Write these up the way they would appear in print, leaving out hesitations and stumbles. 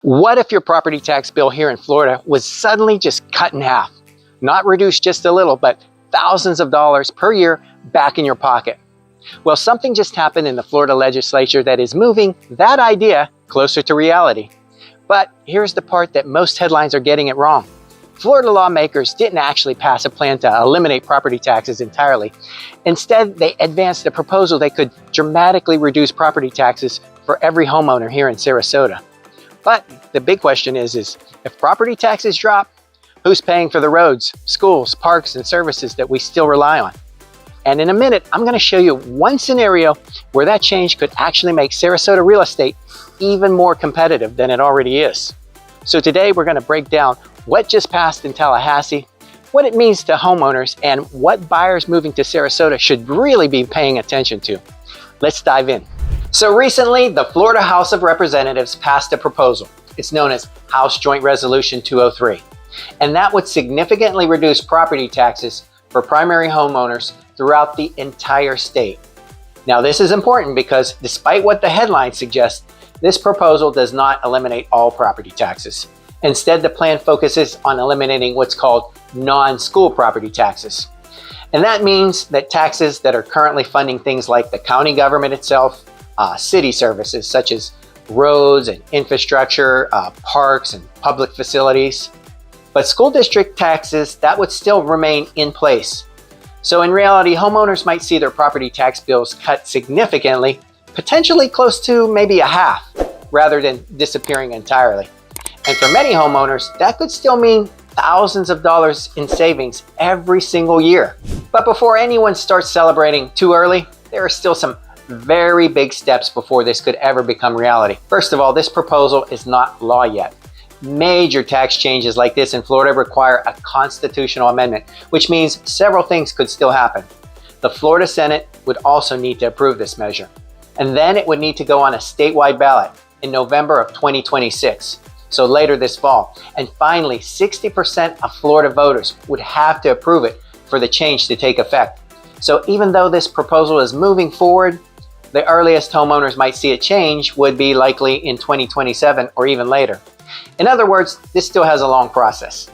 What if your property tax bill here in Florida was suddenly just cut in half? Not reduced just a little, but thousands of dollars per year back in your pocket. Well, something just happened in the Florida legislature that is moving that idea closer to reality. But here's the part that most headlines are getting it wrong. Florida lawmakers didn't actually pass a plan to eliminate property taxes entirely. Instead, they advanced a proposal that could dramatically reduce property taxes for every homeowner here in Sarasota. But the big question is if property taxes drop, who's paying for the roads, schools, parks, and services that we still rely on? And in a minute, I'm going to show you one scenario where that change could actually make Sarasota real estate even more competitive than it already is. So today we're going to break down what just passed in Tallahassee, what it means to homeowners, and what buyers moving to Sarasota should really be paying attention to. Let's dive in. So recently, the Florida House of Representatives passed a proposal. It's known as House Joint Resolution 203. And that would significantly reduce property taxes for primary homeowners throughout the entire state. Now, this is important because despite what the headline suggests, this proposal does not eliminate all property taxes. Instead, the plan focuses on eliminating what's called non-school property taxes. And that means that taxes that are currently funding things like the county government itself, city services such as roads and infrastructure, parks and public facilities. But school district taxes, that would still remain in place. So in reality, homeowners might see their property tax bills cut significantly, potentially close to maybe a half, rather than disappearing entirely. And for many homeowners, that could still mean thousands of dollars in savings every single year. But before anyone starts celebrating too early, there are still some very big steps before this could ever become reality. First of all, this proposal is not law yet. Major tax changes like this in Florida require a constitutional amendment, which means several things could still happen. The Florida Senate would also need to approve this measure. And then it would need to go on a statewide ballot in November of 2026, so later this fall. And finally, 60% of Florida voters would have to approve it for the change to take effect. So even though this proposal is moving forward, the earliest homeowners might see a change would be likely in 2027 or even later. In other words, this still has a long process.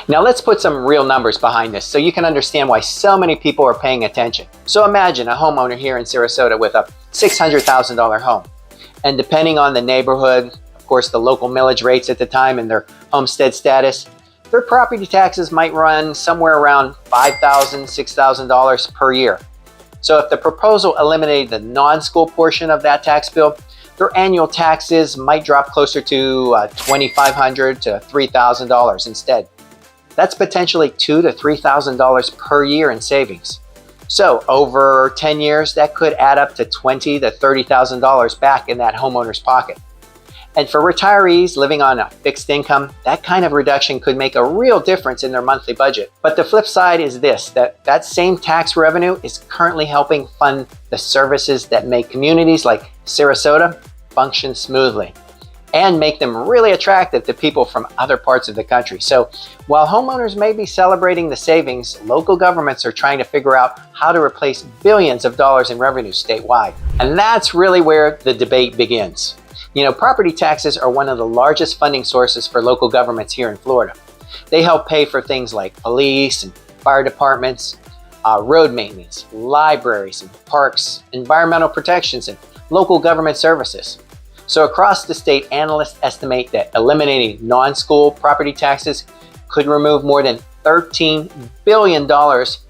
Now let's put some real numbers behind this so you can understand why so many people are paying attention. So imagine a homeowner here in Sarasota with a $600,000 home. And depending on the neighborhood, of course the local millage rates at the time and their homestead status, their property taxes might run somewhere around $5,000, $6,000 per year. So if the proposal eliminated the non-school portion of that tax bill, their annual taxes might drop closer to $2,500 to $3,000 instead. That's potentially $2,000 to $3,000 per year in savings. So over 10 years, that could add up to $20,000 to $30,000 back in that homeowner's pocket. And for retirees living on a fixed income, that kind of reduction could make a real difference in their monthly budget. But the flip side is this, that same tax revenue is currently helping fund the services that make communities like Sarasota function smoothly and make them really attractive to people from other parts of the country. So while homeowners may be celebrating the savings, local governments are trying to figure out how to replace billions of dollars in revenue statewide. And that's really where the debate begins. You know, property taxes are one of the largest funding sources for local governments here in Florida. They help pay for things like police and fire departments, road maintenance, libraries and parks, environmental protections, and local government services. So across the state, analysts estimate that eliminating non-school property taxes could remove more than $13 billion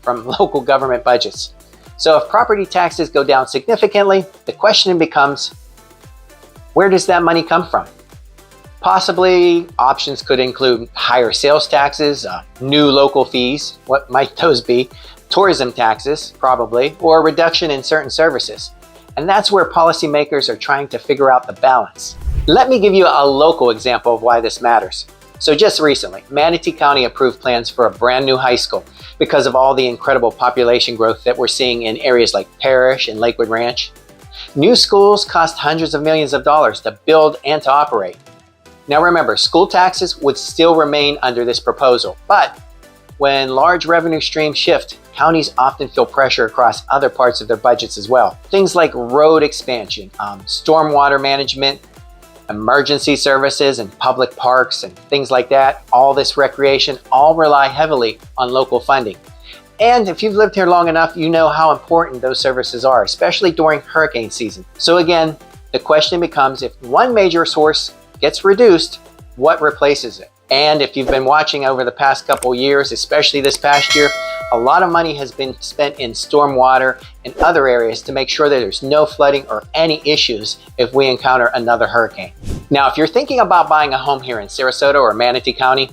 from local government budgets. So if property taxes go down significantly, the question becomes, where does that money come from? Possibly options could include higher sales taxes, new local fees, what might those be? Tourism taxes, probably, or a reduction in certain services. And that's where policymakers are trying to figure out the balance. Let me give you a local example of why this matters. So just recently, Manatee County approved plans for a brand new high school because of all the incredible population growth that we're seeing in areas like Parrish and Lakewood Ranch. New schools cost hundreds of millions of dollars to build and to operate. Now remember, school taxes would still remain under this proposal, but when large revenue streams shift, counties often feel pressure across other parts of their budgets as well. Things like road expansion, stormwater management, Emergency services and public parks and things like that, all this recreation, all rely heavily on local funding. And if you've lived here long enough, you know how important those services are, especially during hurricane season. So again, the question becomes, if one major source gets reduced, what replaces it? And if you've been watching over the past couple years, especially this past year, a lot of money has been spent in stormwater and other areas to make sure that there's no flooding or any issues if we encounter another hurricane. Now, if you're thinking about buying a home here in Sarasota or Manatee County,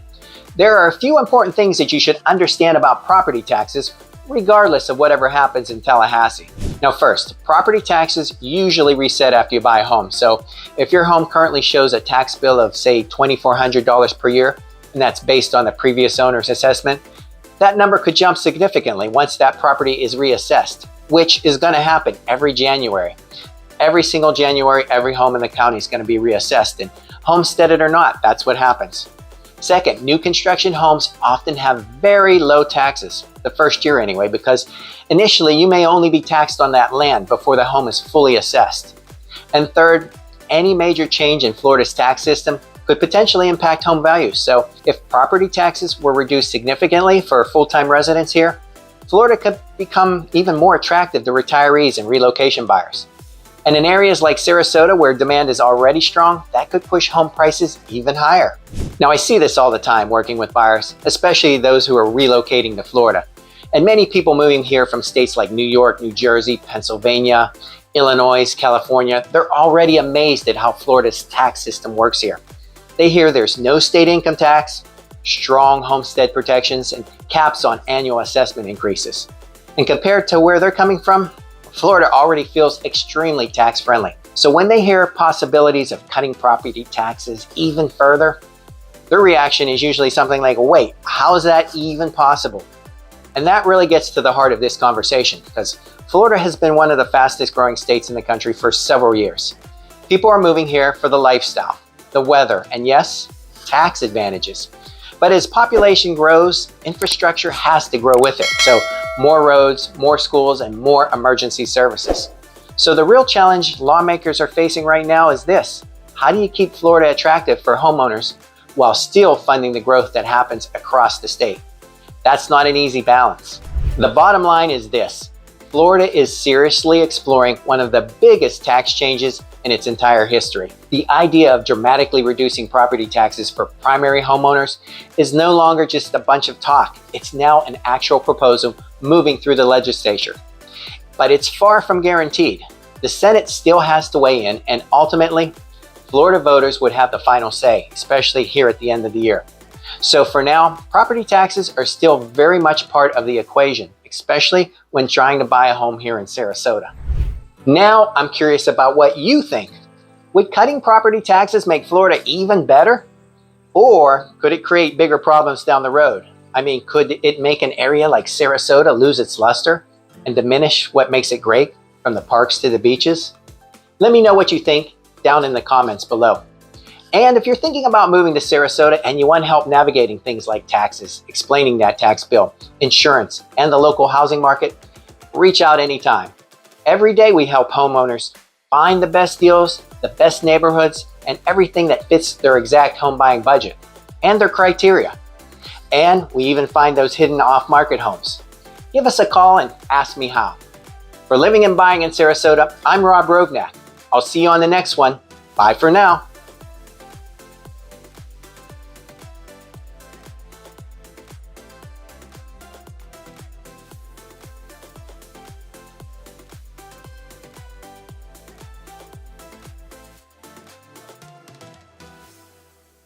there are a few important things that you should understand about property taxes, regardless of whatever happens in Tallahassee. Now first, property taxes usually reset after you buy a home. So if your home currently shows a tax bill of say $2,400 per year, and that's based on the previous owner's assessment, that number could jump significantly once that property is reassessed, which is going to happen every January. Every single January, every home in the county is going to be reassessed, and homesteaded or not, that's what happens. Second, new construction homes often have very low taxes, the first year anyway, because initially you may only be taxed on that land before the home is fully assessed. And third, any major change in Florida's tax system could potentially impact home values. So if property taxes were reduced significantly for full-time residents here, Florida could become even more attractive to retirees and relocation buyers. And in areas like Sarasota, where demand is already strong, that could push home prices even higher. Now, I see this all the time working with buyers, especially those who are relocating to Florida. And many people moving here from states like New York, New Jersey, Pennsylvania, Illinois, California, they're already amazed at how Florida's tax system works here. They hear there's no state income tax, strong homestead protections, and caps on annual assessment increases. And compared to where they're coming from, Florida already feels extremely tax-friendly. So when they hear possibilities of cutting property taxes even further, their reaction is usually something like, wait, how is that even possible? And that really gets to the heart of this conversation, because Florida has been one of the fastest growing states in the country for several years. People are moving here for the lifestyle, the weather, and yes, tax advantages. But as population grows, infrastructure has to grow with it. So more roads, more schools, and more emergency services. So the real challenge lawmakers are facing right now is this: how do you keep Florida attractive for homeowners while still funding the growth that happens across the state? That's not an easy balance. The bottom line is this: Florida is seriously exploring one of the biggest tax changes in its entire history. The idea of dramatically reducing property taxes for primary homeowners is no longer just a bunch of talk. It's now an actual proposal moving through the legislature. But it's far from guaranteed. The Senate still has to weigh in, and ultimately, Florida voters would have the final say, especially here at the end of the year. So for now, property taxes are still very much part of the equation, especially when trying to buy a home here in Sarasota. Now I'm curious about what you think. Would cutting property taxes make Florida even better? Or could it create bigger problems down the road? I mean, could it make an area like Sarasota lose its luster and diminish what makes it great, from the parks to the beaches? Let me know what you think down in the comments below. And if you're thinking about moving to Sarasota and you want help navigating things like taxes, explaining that tax bill, insurance, and the local housing market, reach out anytime. Every day we help homeowners find the best deals, the best neighborhoods, and everything that fits their exact home buying budget and their criteria. And we even find those hidden off-market homes. Give us a call and ask me how. For Living and Buying in Sarasota, I'm Rob Rovnak. I'll see you on the next one. Bye for now.